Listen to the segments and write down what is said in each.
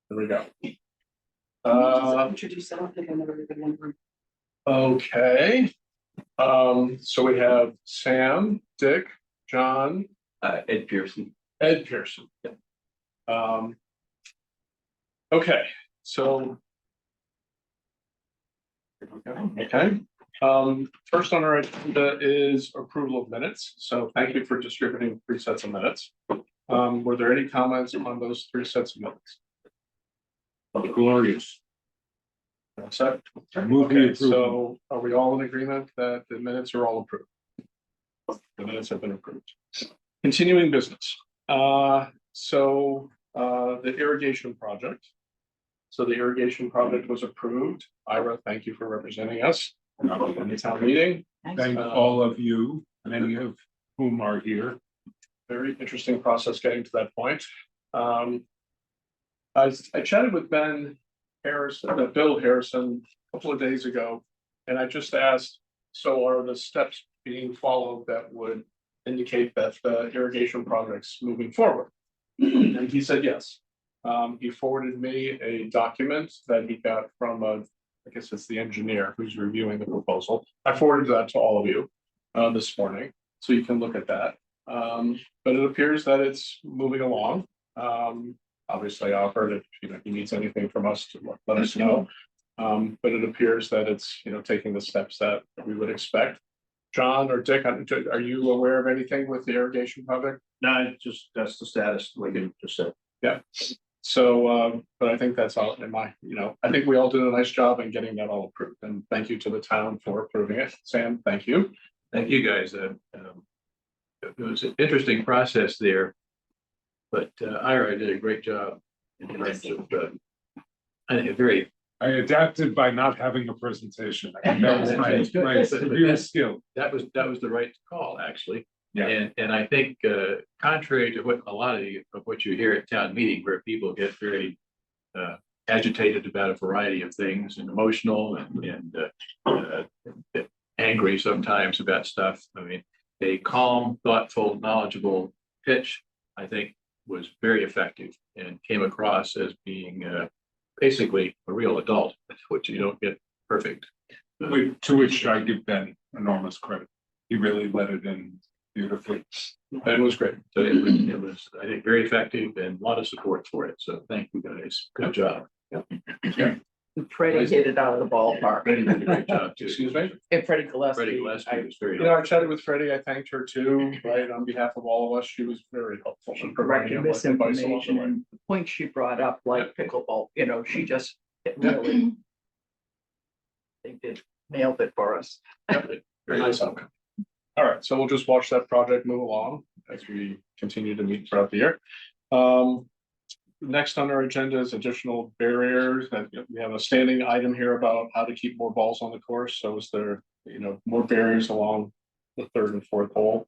There we go. Introduce, I don't think I never remember. Okay. So we have Sam, Dick, John, Ed Pearson. Ed Pearson. Okay, so. Okay. First on our agenda is approval of minutes. So thank you for distributing 3 sets of minutes. Were there any comments on those 3 sets of minutes? Glorious. So, Move the okay, approval. so are we all in agreement that the minutes are all approved? The minutes have been approved. Continuing business. The irrigation project. So the irrigation project was approved. Ira, thank you for representing us in the town meeting. Thank all of you, many of whom are here. Very interesting process getting to that point. I chatted with Bill Harrison a couple of days ago, and I just asked, so are the steps being followed that would indicate that the irrigation project's moving forward? And he said yes. He forwarded me a document that he got from I guess it's the engineer who's reviewing the proposal. I forwarded that to all of you this morning, so you can look at that. But it appears that it's moving along. Obviously, I offered if he needs anything from us to let us know. But it appears that it's taking the steps that we would expect. John or Dick, are you aware of anything with the irrigation project? No, just that's the status, like you just said. Yeah. So, but I think that's all in my, I think we all did a nice job in getting that all approved. And thank you to the town for approving it. Sam, thank you. Thank you, guys. It was an interesting process there, but Ira did a great job in terms of, I think, I adapted by not having a presentation. I think that was my severe skill. that was the right call, actually. Yeah. And I think contrary to what a lot of what you hear at town meeting, where people get very agitated about a variety of things and emotional and angry sometimes about stuff. I mean, a calm, thoughtful, knowledgeable pitch, I think, was very effective and came across as being basically a real adult, which you don't get perfect. To which I give Ben enormous credit. He really let it in beautifully. That was great. So it was, I think, very effective and a lot of support for it. So thank you, guys. Good job. Freddie hit it out of the ballpark. Freddie did a great job too. Excuse me? And Freddie Gillespie. Freddie Gillespie was very I chatted with Freddie. I thanked her too, right? On behalf of all of us, she was very helpful in providing Corrected advice along the way. misinformation and the points she brought up, like pickleball, she just really. They did nailed it for us. Very nice outcome. All right, so we'll just watch that project move along as we continue to meet throughout the year. Next on our agenda is additional barriers. That we have a standing item here about how to keep more balls on the course. So is there, more barriers along the 3rd and 4th hole?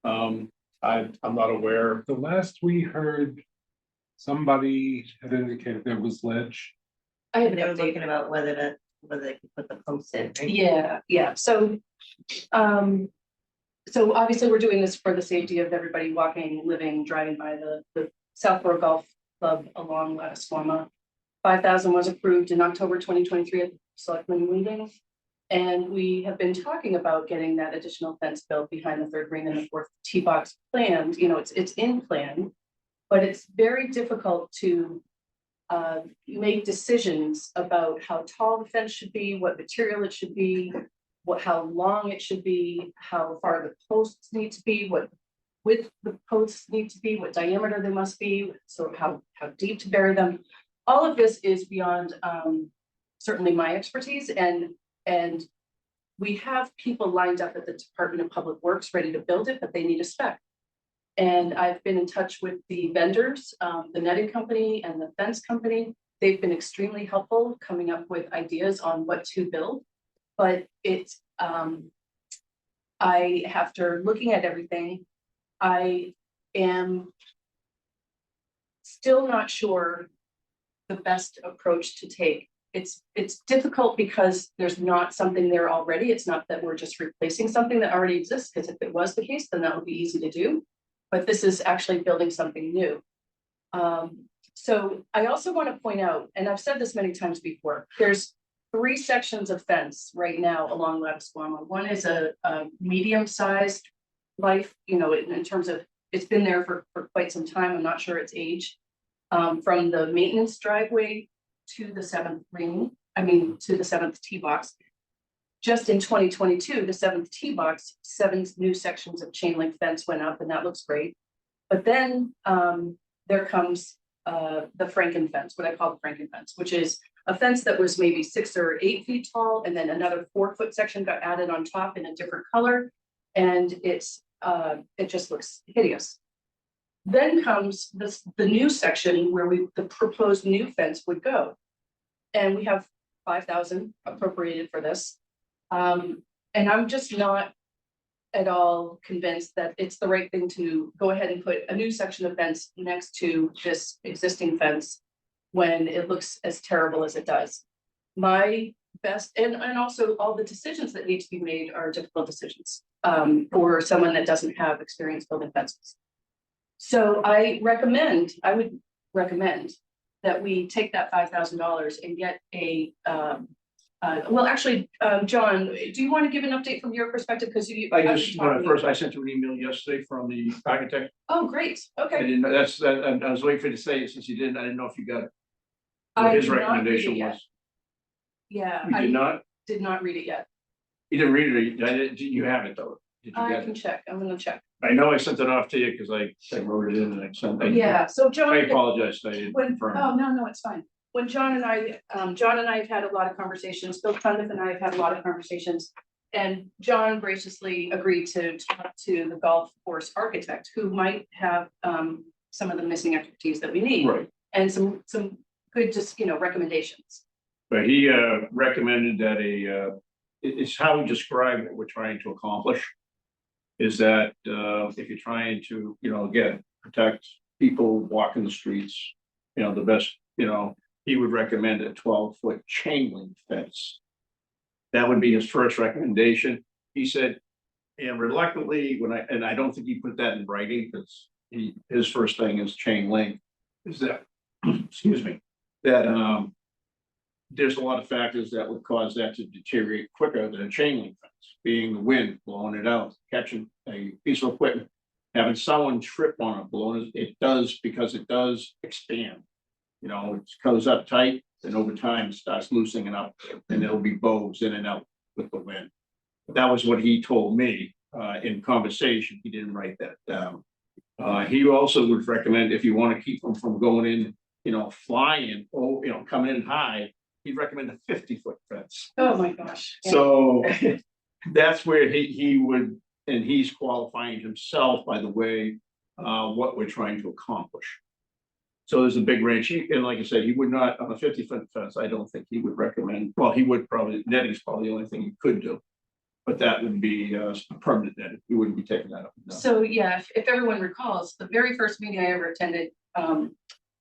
I'm not aware. The last we heard, somebody had indicated there was ledge. I had They were never thinking about whether they could put the posts in. Right? Yeah. So obviously we're doing this for the safety of everybody walking, living, driving by the Southborough Golf Club along Latticeforma. 5,000 was approved in October 2023 at the selectmen meeting. And we have been talking about getting that additional fence built behind the 3rd green and the 4th tee box planned. It's in plan, but it's very difficult to make decisions about how tall the fence should be, what material it should be, how long it should be, how far the posts need to be, what width the posts need to be, what diameter they must be, so how deep to bury them. All of this is beyond certainly my expertise, and we have people lined up at the Department of Public Works ready to build it, but they need a spec. And I've been in touch with the vendors, the netting company and the fence company. They've been extremely helpful coming up with ideas on what to build. But it's, after looking at everything, I am still not sure the best approach to take. It's difficult because there's not something there already. It's not that we're just replacing something that already exists, because if it was the case, then that would be easy to do. But this is actually building something new. So I also want to point out, and I've said this many times before, there's 3 sections of fence right now along Latasquama. One is a medium-sized life, you know, in terms of, it's been there for quite some time. I'm not sure its age. From the maintenance driveway to the 7th green, to the 7th tee box. Just in 2022, the 7th tee box, 7 new sections of chain link fence went up, and that looks great. But then there comes the Franken fence, what I call the Franken fence, which is a fence that was maybe 6 or 8 feet tall, and then another 4-foot section got added on top in a different color, and it just looks hideous. Then comes the new section where the proposed new fence would go, and we have 5,000 appropriated for this. And I'm just not at all convinced that it's the right thing to go ahead and put a new section of fence next to this existing fence when it looks as terrible as it does. My best, and also all the decisions that need to be made are difficult decisions for someone that doesn't have experience building fences. So I would recommend that we take that $5,000 and get a John, do you want to give an update from your perspective? Because I sent you an email yesterday from the architect. Oh, great. I Okay. didn't know, I was waiting for you to say it since you didn't, I didn't know if you got it. I What his did not read it recommendation yet. was. Yeah, You I did not, did not read it yet. you didn't read it, you have it though. Did you I get can it? check. I'm gonna check. I know I sent it off to you because I wrote it in and I sent it. Yeah, so I John, apologize, I didn't when, confirm. oh, no, it's fine. When John and I have had a lot of conversations, Bill Cundiff and I have had a lot of conversations. And John graciously agreed to talk to the golf course architect who might have some of the missing expertise that we need. Right, And some good, just, recommendations. but he recommended that it's how he described what we're trying to accomplish. Is that if you're trying to, again, protect people walking the streets, the best, he would recommend a 12-foot chain link fence. That would be his first recommendation. He said, and reluctantly, and I don't think he put that in writing because his first thing is chain link, is that, excuse me, that there's a lot of factors that would cause that to deteriorate quicker than a chain link fence, being the wind blowing it out, catching a piece of equipment, having someone trip on it, blowing it does because it does expand. It goes up tight, and over time it starts loosening up, and there'll be bows in and out with the wind. That was what he told me in conversation. He didn't write that down. He also would recommend if you want to keep them from going in, flying or coming in high, he'd recommend a 50-foot fence. Oh, my gosh. Yeah. So that's where he would, and he's qualifying himself by the way, what we're trying to accomplish. So there's a big range. And like I said, he would not, on a 50-foot fence, I don't think he would recommend, well, he would probably, netting's probably the only thing he could do. But that would be a permanent netting. He wouldn't be taking that up. No. So, yeah, if everyone recalls, the very first meeting I ever attended,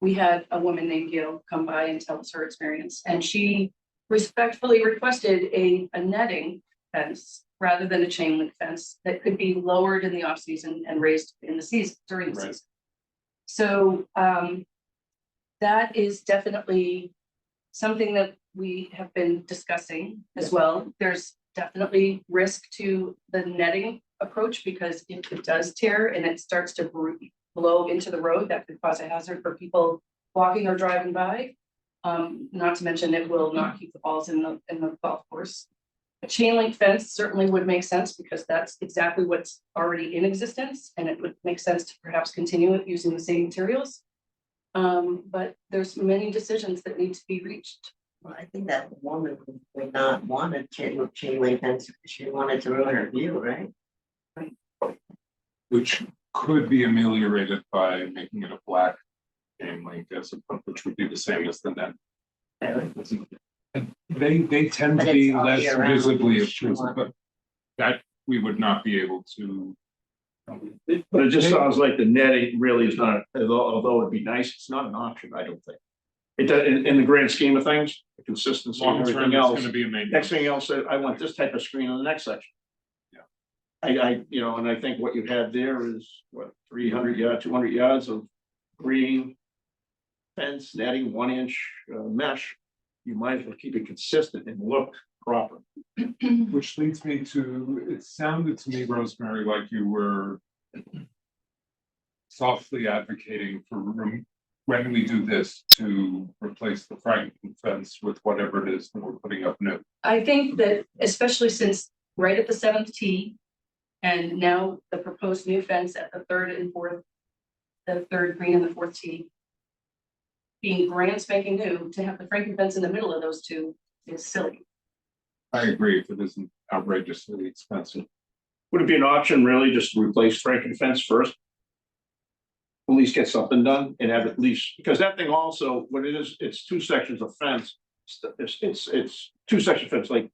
we had a woman named Gail come by and tell us her experience. And she respectfully requested a netting fence rather than a chain link fence that could be lowered in the off season and raised in the season, during the Right. season. So that is definitely something that we have been discussing as well. There's definitely risk to the netting approach because if it does tear and it starts to blow into the road, that could cause a hazard for people walking or driving by. Not to mention it will not keep the balls in the golf course. A chain link fence certainly would make sense because that's exactly what's already in existence, and it would make sense to perhaps continue it using the same materials. But there's many decisions that need to be reached. Well, I think that woman would not want a chain link fence because she wanted to ruin her view, right? Which could be ameliorated by making it a black chain link which would be the same as the net. They tend But to be it's all less year round. visibly obtrusive, but that we would not be able to. But it just sounds like the netting really is not, although it'd be nice, it's not an option, I don't think. It does, in the grand scheme of things, the consistency and Long term, everything it's else. gonna be amazing. Next thing else, I want this type of screen on the next section. Yeah. And I think what you had there is what, 300 yards, 200 yards of green. fence, adding 1-inch mesh, you might as well keep it consistent and look proper. Which leads me to, it sounded to me, Rosemary, like you were softly advocating for when we do this, to replace the Franklin fence with whatever it is that we're putting up new. I think that especially since right at the 7th tee, and now the proposed new fence at the 3rd and 4th, the 3rd green and the 4th tee, being brand spanking new, to have the Franklin fence in the middle of those two is silly. I agree, if it isn't outrageously expensive. Would it be an option really just to replace Franklin fence first? At least get something done and have at least, because that thing also, what it is, it's 2 sections of fence. It's 2 section fence, like,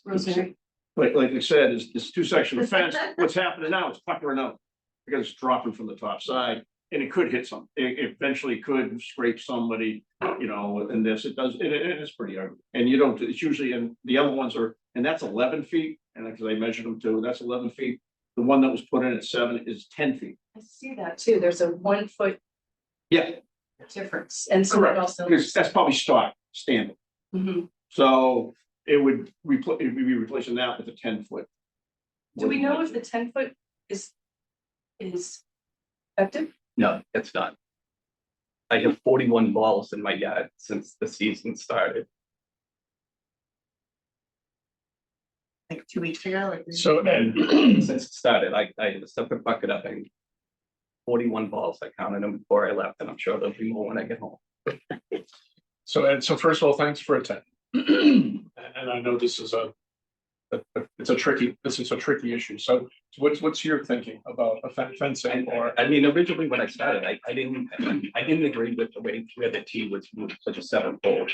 Rosemary, like I said, it's 2 section of fence. What's happening now is puckering out because it's dropping from the top side. And it could hit some, it eventually could scrape somebody, you know, and this, it does, it is pretty ugly. And you don't, it's usually, and the other ones are, and that's 11 feet, and because I measured them too, that's 11 feet. The one that was put in at 7 is 10 feet. I see that too. There's a 1 foot Yeah, difference. And so it correct, also. because that's probably stock standard. Mhm. So it would it'd be replacing that with a 10-foot. Do we know if the 10 foot is effective? No, it's not. I have 41 balls in my yard since the season started. Like 2 weeks ago. Like, So, and Since it started, I had a separate bucket up and 41 balls. I counted them before I left, and I'm sure there'll be more when I get home. so first of all, thanks for attending. And I know this is this is a tricky issue. So what's your thinking about fencing or? I mean, originally when I started, I didn't agree with the way where the tee was moved, such a 7-pole.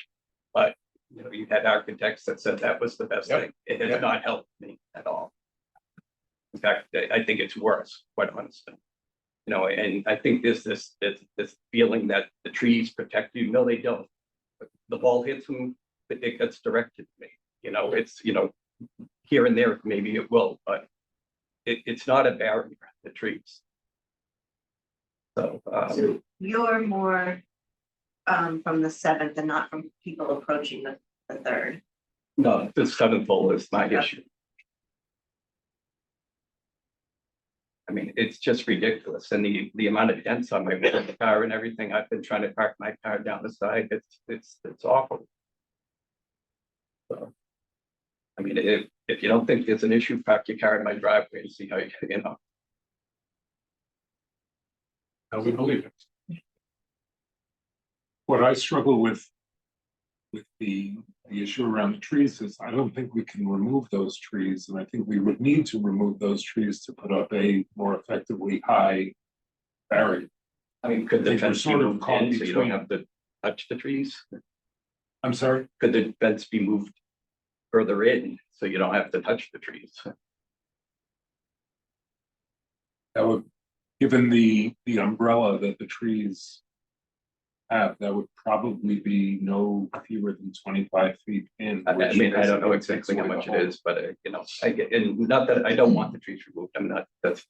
But you know, you had architects that said that was the best Yep. thing. It has Yep. not helped me at all. In fact, I think it's worse, quite honestly. You know, and I think there's this feeling that the trees protect you. No, they don't. The ball hits them, it gets directed to me. You know, it's, you know, here and there, maybe it will, but it's not a barrier, the trees. So, So you're more from the 7th and not from people approaching the 3rd. no, the 7th hole is my issue. I mean, it's just ridiculous, and the amount of dents on my car and everything. I've been trying to park my car down the side. It's awful. So, I mean, if you don't think it's an issue, park your car in my driveway and see how you know. How we believe it. What I struggle with the issue around the trees is I don't think we can remove those trees, and I think we would need to remove those trees to put up a more effectively high barrier. I mean, could the Think we're fence be sort of moved caught in so you don't between- have to touch the trees? I'm sorry? Could the fence be moved further in so you don't have to touch the trees? That would, given the umbrella that the trees have, that would probably be no fewer than 25 feet in. I mean, I don't know exactly how much it is, but you know, I get, and not that I don't want the trees removed. I'm not, that's,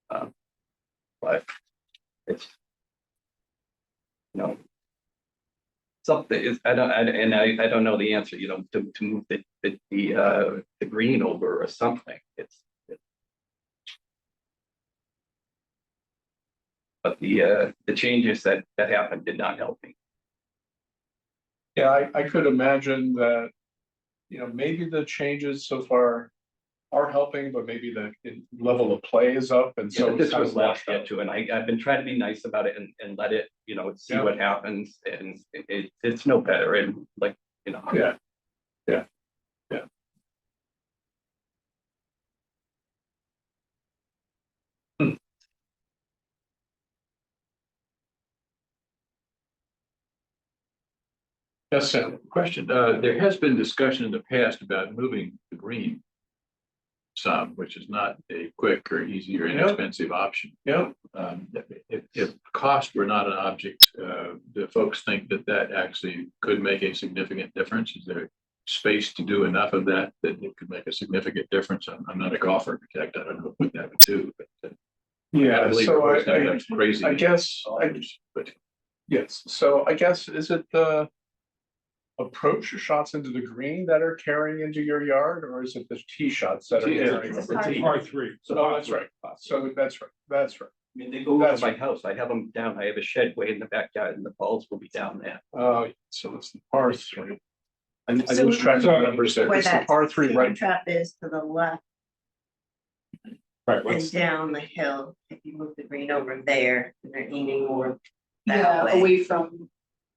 but it's, you know, something is, I don't know the answer, you know, to move the green over or something. But the changes that happened did not help me. Yeah, I could imagine that, you know, maybe the changes so far are helping, but maybe the level of play is up, and so So this it's kind was of last washed year out. too, and I've been trying to be nice about it and let it, you know, see Yeah. what happens, and it's no better, and like, you know. Yeah. Yes, Sam. Question, there has been discussion in the past about moving the green some, which is not a quick or easy or inexpensive option. Yeah. If cost were not an object, do folks think that actually could make a significant difference? Is there space to do enough of that it could make a significant difference? I'm not a golf architect. I don't know what that would do, but Yeah, believe so it was that crazy. I guess, But yes, so I guess, is it the approach shots into the green that are carrying into your yard, or is it the tee shots that are Tee, carrying? it's over? a It's par three. Oh, that's right. So that's right, that's right. I mean, they go over That's my right. house. I have them down. I have a shed way in the backyard and the balls will be down there. So it's the par three. I So- lose track of the numbers there. Where It's the that par three, sand right? trap is to the left Right, and let's, down the hill, if you move the green over there, and they're aiming more Yeah, that way, away from,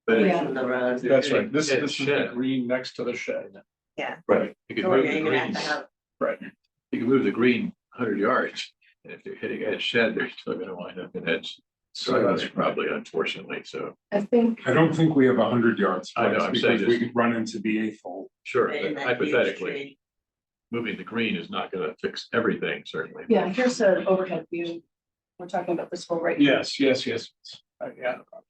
but away Yeah. from the road. That's right. This Yeah, is the shed. green next to the shed. right, you could So move you're the aiming at green, the house. Right. you can move the green 100 yards. And if they're hitting that shed, they're still gonna wind up in that silence Right. probably, unfortunately, so. I think, I don't think we have 100 yards. I know, I'm saying because we this- could run into the eighth hole. Sure, Right in but that huge hypothetically, tree. moving the green is not gonna fix everything, certainly. yeah, here's an overhead view. We're talking about this whole right. here. Yes, yes, yes. Yeah. I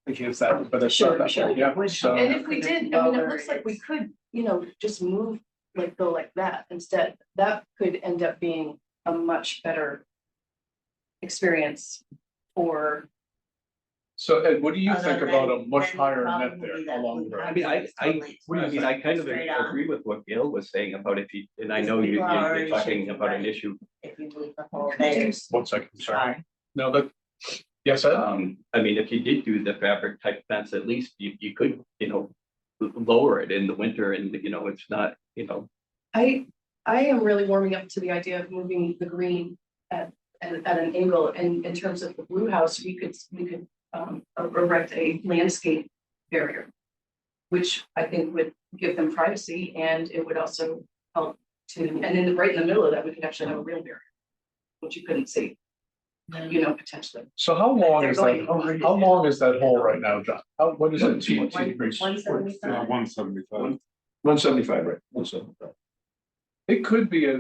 think it's that, but it's Sure, not that sure. one. Yeah, so. And if we did, I mean, it Lower, looks like we it's- could, just move, like, go like that instead. That could end up being a much better experience for, So Ed, what do you think Other about than- a much then higher probably net there that along the blue road? I mean, house is totally what do you mean? I kind of straight on. agree with what Gail was saying about if you, and I Because know people are you're already talking shaking about an right. issue. If you move the whole there. 1 second, sorry. Sorry. No, that, yes, Ed? I mean, if you did do the fabric type fence, at least you could, lower it in the winter and, it's not, I am really warming up to the idea of moving the green at an angle. And in terms of the blue house, we could erect a landscape barrier, which I think would give them privacy, and it would also help to, and then right in the middle of that, we could actually have a real barrier, which you couldn't see, potentially. So how long They're is going that, over how the- long is that hole right now, John? What is it? T- 175. 175. 175, right, 175. It could be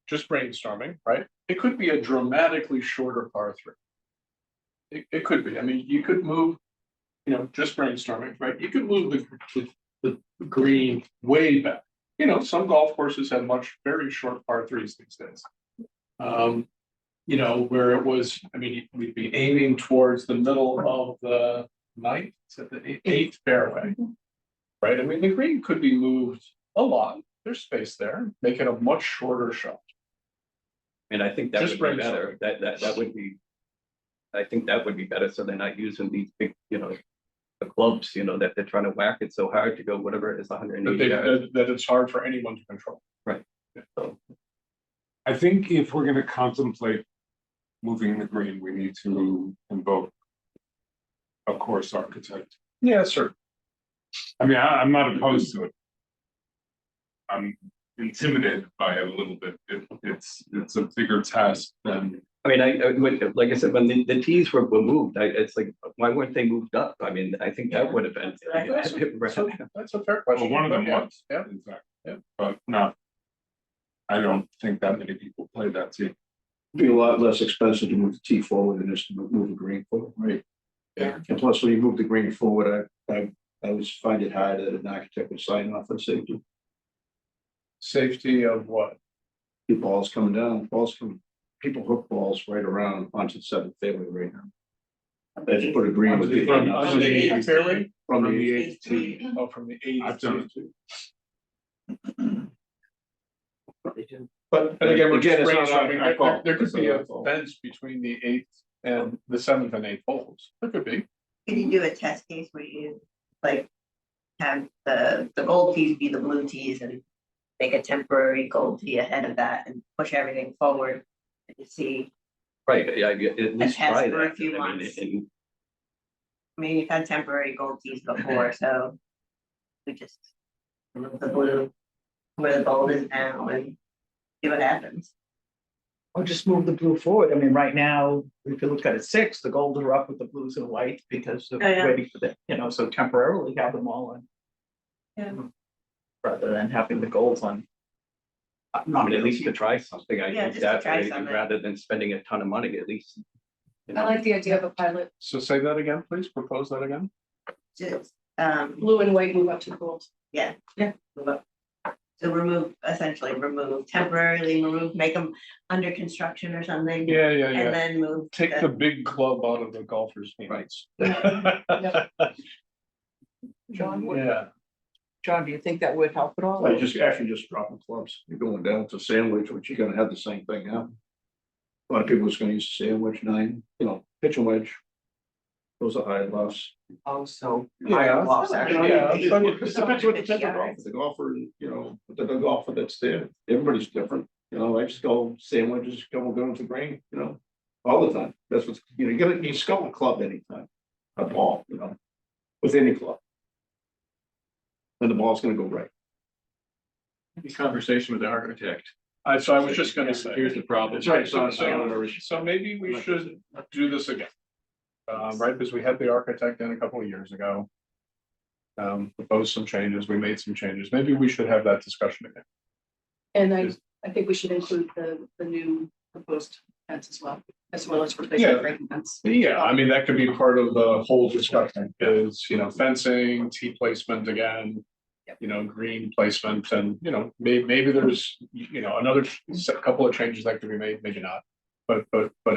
just brainstorming, right? It could be a dramatically shorter par three. It could be, I mean, you could move, just brainstorming, right? You could move the green way back. Some golf courses have very short par threes these days. Where it was, I mean, we'd be aiming towards the middle of the ninth, to the eighth fairway. Right, I mean, the green could be moved a lot, there's space there, make it a much shorter shot. and I think that Just would be better. That would be. I think that would be better, so they're not using these big, the clubs, that they're trying to whack it so hard to go whatever it is, 180 yards. That it's hard for anyone to control. So, I think if we're gonna contemplate moving the green, we need to invoke a course architect. Yeah, sir. I mean, I'm not opposed to it. I'm intimidated by it a little bit. It's a bigger task than, I mean, like I said, when the tees were moved, it's like, why weren't they moved up? I mean, I think that would have been. That's a fair question. well, one of them Yeah, was, Yeah, in fact. Yeah. But not. I don't think that many people play that team. Be a lot less expensive to move the tee forward than just to move the green forward, right? Yeah. And plus, when you move the green forward, I always find it hard that an architect would sign off on safety. safety of what? The balls coming down, people hook balls right around onto the seventh fairway right now. They just put a green with it. From under the eighth fairway? From the eighth tee. Oh, from the eighth. I've done it. But again, we're Again, just it's not our brainstorming. fault. There could It's be not a our fault. fence between the eighth and the seventh and eighth holes. There could be. Can you do a test case where you like have the gold tees be the blue tees and make a temporary gold tee ahead of that and push everything forward and you see, Right, yeah, at least test try for a that. few I mean, months. and I mean, you've had temporary gold tees before, so we just remove the blue where the gold is now and see what happens. Or just move the blue forward. I mean, right now, if you look at it 6, the gold are up with the blues and white because of Oh, yeah. waiting for the, so temporarily have them all on. Yeah. Rather than having the golds on. I mean, at least to try something, I Yeah, think just to that try way, something. rather than spending a ton of money, at least. I like the idea of a pilot, So say that again, please. Propose that again. Just, blue and white move up to gold. yeah. Yeah. Move up. So temporarily remove, make them under construction or something. Yeah, yeah, And yeah. then move. Take the big club out of the golfer's hands. John, Yeah, John, do you think that would help at all? I just actually just dropping clubs. You're going down to sandwich, which you're gonna have the same thing now. A lot of people is gonna use sandwich 9, pitch and wedge. Those are high loss. Also, Yeah. higher loss, actually. Yeah. It depends what the type of golfer, the golfer, the golfer that's there, everybody's different, I just go sandwiches, go to the green, all the time. That's what's, you scull a club anytime, a ball, with any club. And the ball's gonna go right. The conversation with the architect. so I was just gonna say. Here's the problem. That's right, so maybe we should do this again. Right, because we had the architect in a couple of years ago. Proposed some changes, we made some changes, maybe we should have that discussion again. And I think we should include the new proposed fence as well as replacing Yeah. the frame fence. Yeah, I mean, that could be part of the whole discussion is, fencing, tee placement again. Green placement and, maybe there's, another couple of changes that could be made, maybe not. But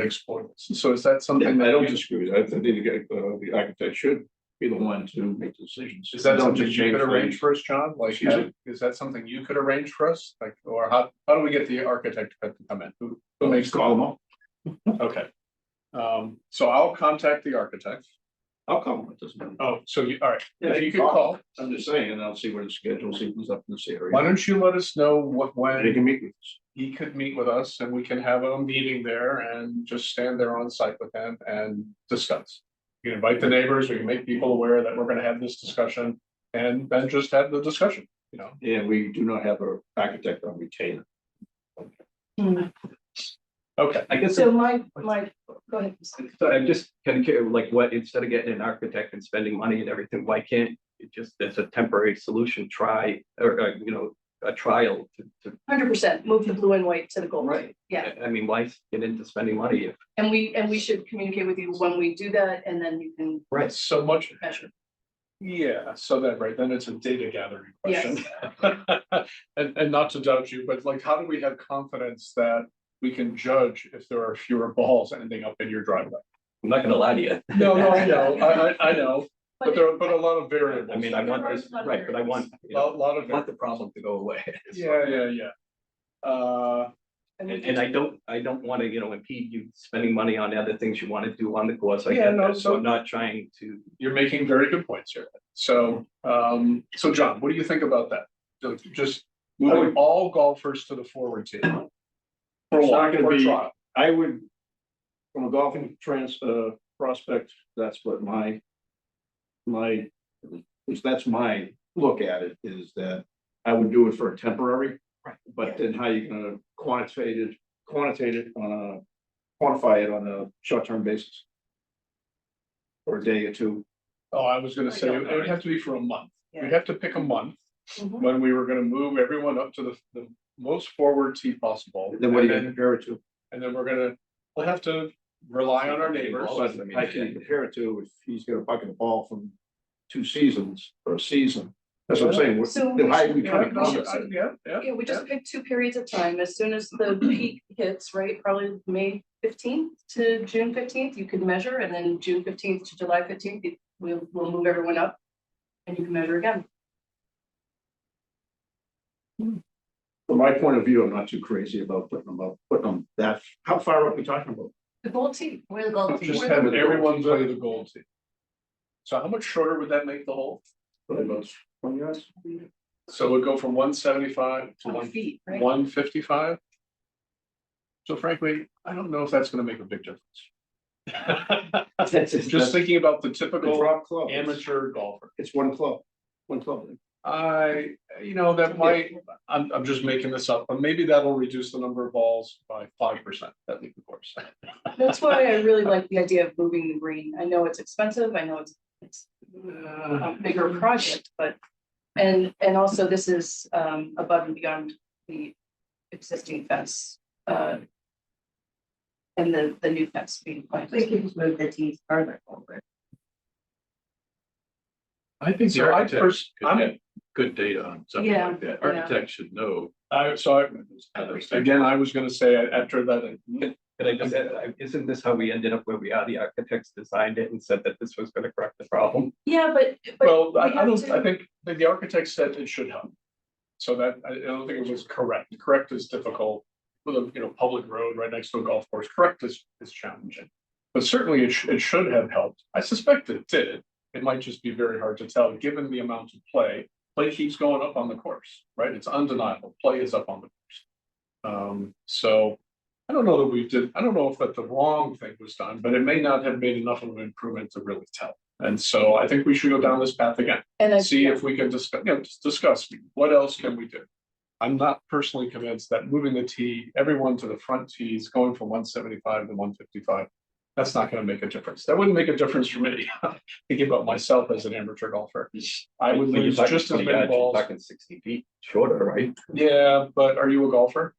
explore this. So is that something I that don't you- disagree, I think the architect should be the one to make the decisions. is that Don't something just you change could arrange things. for us, John? Like, Excuse me? is that something you could arrange for us? Like, or how do we get the architect to come in? Who makes the Call them up, Okay. So I'll contact the architect. I'll call them, it doesn't matter. Oh, so all right, Yeah, if you could call, I'm just saying, and I'll see where the schedule, see who's up in this area. why don't you let us know They when can meet with us. he could meet with us and we can have a meeting there and just stand there on site with him and discuss. You can invite the neighbors, we can make people aware that we're gonna have this discussion and then just have the discussion, And we do not have an architect on retainer. Okay. I guess, So my, go ahead. so I'm just kind of curious, like what, instead of getting an architect and spending money and everything, why can't it just, as a temporary solution, try, or, a trial to, 100% move the blue and white to the gold. Right. Yeah, I mean, why get into spending money if? and we should communicate with you when we do that, and then you can Right. So much, measure. yeah, so that, right, then it's a data gathering question. And not to doubt you, but like, how do we have confidence that we can judge if there are fewer balls ending up in your driveway? I'm not gonna lie to you. No, I know, I know, but there are, but a lot of variables. I mean, I want this, right, but I want, A lot of, I want the problem to go away. yeah. And I don't wanna, impede you spending money on other things you wanna do on the course. I Yeah, get no, that, so I'm not trying to. You're making very good points here. So, so John, what do you think about that? So just moving all golfers to the forward tee. For It's not what? gonna For be- trial. I would, from a golfing prospect, that's what that's my look at it, is that I would do it for a temporary. Right. But then how you gonna quantify it on a short-term basis? For a day or two. Oh, I was gonna say, it would have to be for a month. We'd Yeah. have to pick a month Mhm. when we were gonna move everyone up to the most forward tee possible. Then what are you And gonna compare it to? And then we'll have to rely on our neighbors. But I can compare it to if he's got a bucket of ball from 2 seasons or a season. That's what I'm saying. So Then we how should- we try to Yeah, compensate? Yeah, we just pick 2 periods of time. As soon as the peak hits, right, probably May 15th to June 15th, you can measure, and then June 15th to July 15th, we'll move everyone up. And you can measure again. From my point of view, I'm not too crazy about putting them that, how far up are we talking about? The gold tee. Where the gold Just team. have everyone play the gold tee. So how much shorter would that make the hole? Probably about 20 yards? So it would go from 175 to feet, right? 155. So frankly, I don't know if that's gonna make a big difference. Just thinking about the The typical drop club. amateur golfer. It's one club. That might, I'm just making this up, but maybe that'll reduce the number of balls by 5% that leave the course. That's why I really like the idea of moving the green. I know it's expensive, I know it's a bigger project, but. And also this is above and beyond the existing fence. And the new fence being We planted. could just move the tees further forward. I think the So I architect pers- could I'm- get- good data on something Yeah, like that. yeah. Architects should know. I was gonna say, after that, Can I just add, isn't this how we ended up where we are? The architects designed it and said that this was gonna correct the problem. Yeah, but. well, we I have don't, to- I think that the architect said it should help. So that, I don't think it was correct. Correct is difficult with a, public road right next to a golf course. Correct is challenging. But certainly it should have helped. I suspect it did. It might just be very hard to tell, given the amount of play. Play keeps going up on the course, right? It's undeniable. Play is up on the course. So I don't know that I don't know if that the wrong thing was done, but it may not have made enough of an improvement to really tell. And so I think we should go down this path again. And I See if we can discuss, just discuss what else can we do. I'm not personally convinced that moving the tee, everyone to the front tees, going from 175 to 155, that's not going to make a difference. That wouldn't make a difference for me. Thinking about myself as an amateur golfer, I would When you're lose talking just as 20 many yards, you're balls. talking 60 feet shorter, right? Yeah, but are you a golfer?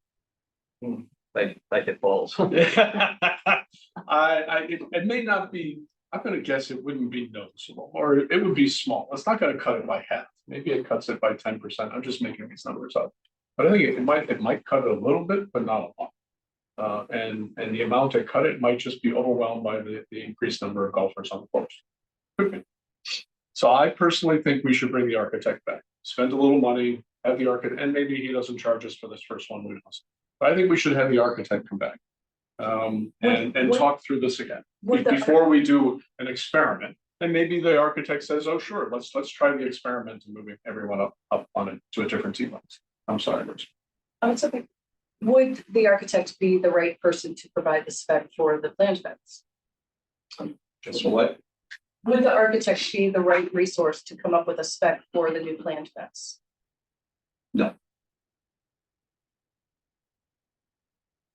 I hit balls. It may not be. I'm going to guess it wouldn't be noticeable, or it would be small. It's not going to cut it by half. Maybe it cuts it by 10%. I'm just making these numbers up, but I think it might cut it a little bit, but not a lot. And the amount it cut it might just be overwhelmed by the increased number of golfers on the course. Could be. So I personally think we should bring the architect back, spend a little money, have the architect, and maybe he doesn't charge us for this first one. Who knows? But I think we should have the architect come back. And What- talk through this again Would the- before we do an experiment. And maybe the architect says, "Oh, sure, let's try the experiment of moving everyone up on it to a different team." I'm sorry, Rich. It's okay. Would the architect be the right person to provide the spec for the planned fence? Just What? Would the architect be the right resource to come up with a spec for the new planned fence?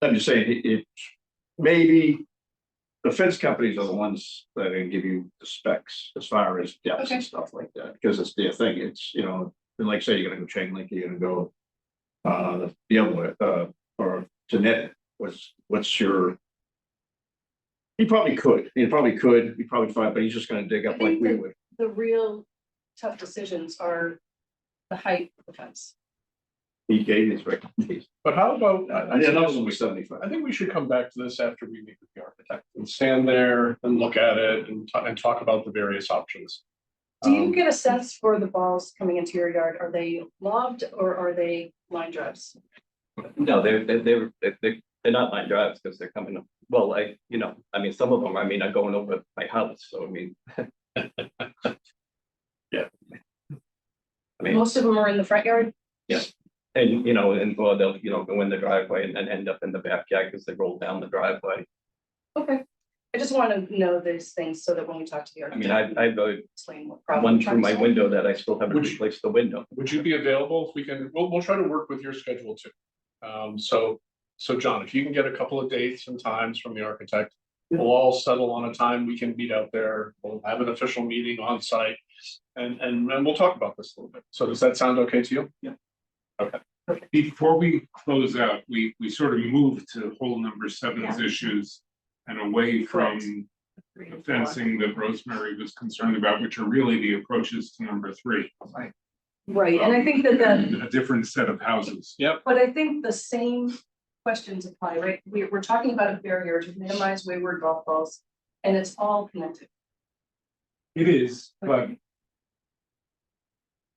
I'm just saying, it maybe the fence companies are the ones that are gonna give you the specs as far as depths and Okay. stuff like that, because it's their thing. It's, and like say, you're gonna go chain link, you're gonna go the other way, or to net, what's your. He probably could, he'd probably fine, but he's just gonna dig up I like think we that- would. The real tough decisions are the height of the fence. He gave his recommendations. But how about? I didn't know it was 75. I think we should come back to this after we meet with the architect and stand there and look at it and talk about the various options. Do you Um, get a sense for the balls coming into your yard? Are they lobbed or are they line drives? No, they're not line drives because they're coming up. Well, some of them, are going over my house, so I mean. Yeah. I mean, Most of them are in the front yard? or they'll, go in the driveway and then end up in the backyard because they roll down the driveway. Okay. I just want to know these things so that when we talk to the I mean, architect. I've Explain what problem. one we're through trying my to solve. window that I still haven't Would you- replaced the window. Would you be available if we can, we'll try to work with your schedule too. So John, if you can get a couple of dates and times from the architect, we'll all settle on a time we can meet out there. We'll have an official meeting on site and we'll talk about this a little bit. So does that sound okay to you? Yeah. Okay. Before we close out, we sort of moved to whole number seven's issues and away from the fencing that Rosemary was concerned about, which are really the approaches to number 3. Right, and I think that A different set of houses. Yep. but I think the same questions apply, right? We're talking about a barrier to minimize wayward golf balls, and it's all connected. It is, but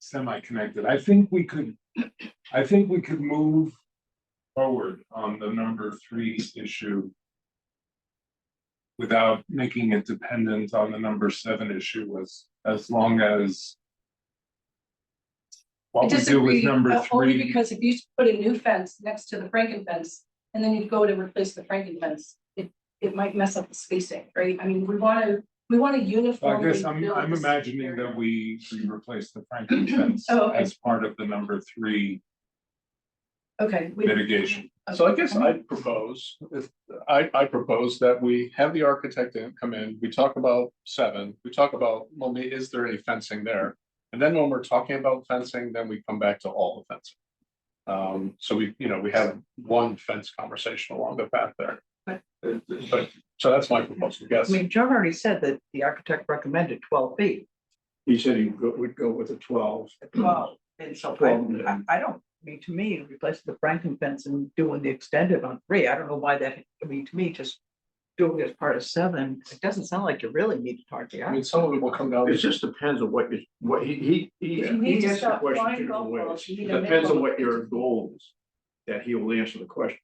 semi-connected. I think we could move forward on the number 3 issue without making it dependent on the number 7 issue as long as I what we do with disagree, number only 3. because if you put a new fence next to the Franken fence, and then you go to replace the Franken fence, it might mess up the spacing, right? I mean, we want to I uniformly. guess I'm build this imagining that area. we replace the Franklin fence Oh, okay. as part of the number 3 Okay. mitigation. So I guess I propose, I propose that we have the architect come in, we talk about 7, we talk about, well, is there any fencing there? And then when we're talking about fencing, then we come back to all the fencing. So we have one fence conversation along the path there. But, so that's my proposal, yes. I mean, John already said that the architect recommended 12 feet. He said he would go with a 12. 12. And so Well, I don't, I mean, to me, replacing the Franklin fence and doing the extended on 3, I don't know why that, I mean, to me, just doing it as part of 7, it doesn't sound like you really need to target. I mean, some of it will come down. It just depends on what he If you need to answers the stop question flying two golf different balls, ways. you It need a depends on minimum what of your 50. goal is, that he will answer the question.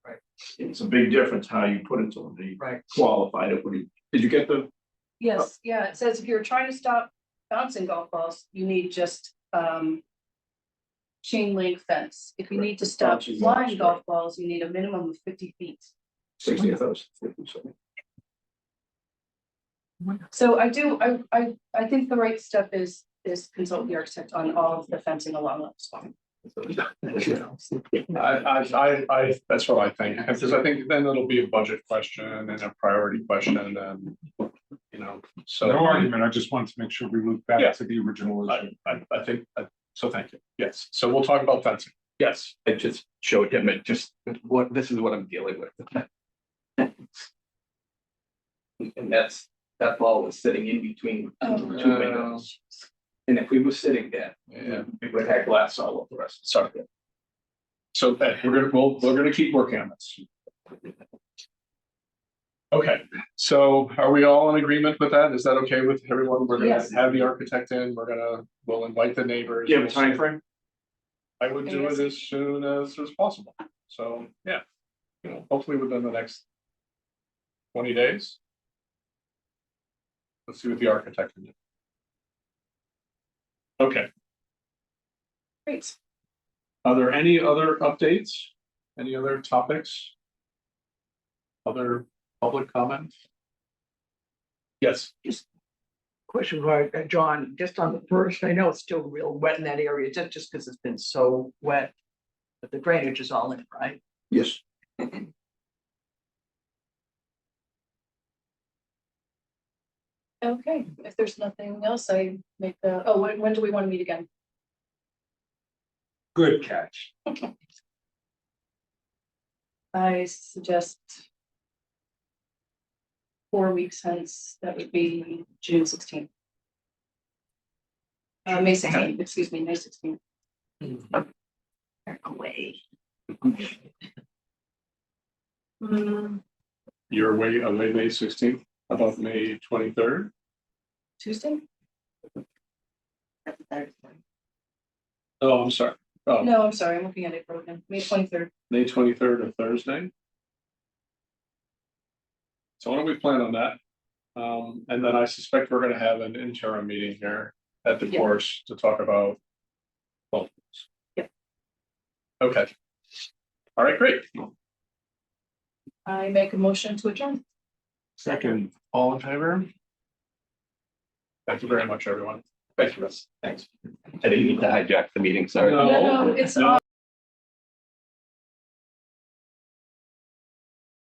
Right. It's a big difference how you put it to him. He Right. qualified it when he, did you get the? Yes, yeah, it says if you're trying to stop bouncing golf balls, you need just chain link fence. If you need to stop Bouncing flying balls, golf balls, you need a minimum of 50 feet. 60,000, 50, something. So I do, I think the right step is consult the architect on all of the fencing along that spot. That's what I think, because I think then it'll be a budget question and a priority question and then, you know, so. No argument, I just wanted to make sure we loop Yeah. back to the original issue. I think, so thank you, yes, so we'll talk about fencing, yes, I just showed him it, just what, this is what I'm dealing with. And that ball was sitting in between two windows. And if we were sitting there, yeah, we would have had glass all over us. sorry. So we're gonna keep working on this. Okay, so are we all in agreement with that? Is that okay with everyone? We're gonna Yes. have the architect in, we'll invite the neighbors. Do you have a time frame? I would do it as soon as possible, so, yeah, you know, hopefully within the next 20 days. Let's see what the architect can do. Okay, Great. are there any other updates? Any other topics? Other public comments? Yes, Question, right, John, just on the first, I know it's still real wet in that area, just because it's been so wet. But the drainage is all in, right? Yes. Okay, if there's nothing else, I make the, oh, when do we want to meet again? Good catch. I suggest 4 weeks hence, that would be June 16th. May 16th, excuse me, May 16th. Away. you're away May 16th, about May 23rd. Tuesday? That's Thursday. Oh, I'm sorry. Oh, No, I'm sorry, I'm looking at April again, May 23rd. May 23rd or Thursday. So why don't we plan on that? And then I suspect we're gonna have an interim meeting here at the Yeah. course to talk about. Well. Yep. Okay. All right, great. I make a motion to adjourn. Second, all in favor? Thank you very much, everyone. Thank you, Russ. Thanks. I didn't mean to hijack the meeting, sorry. No. No, it's No.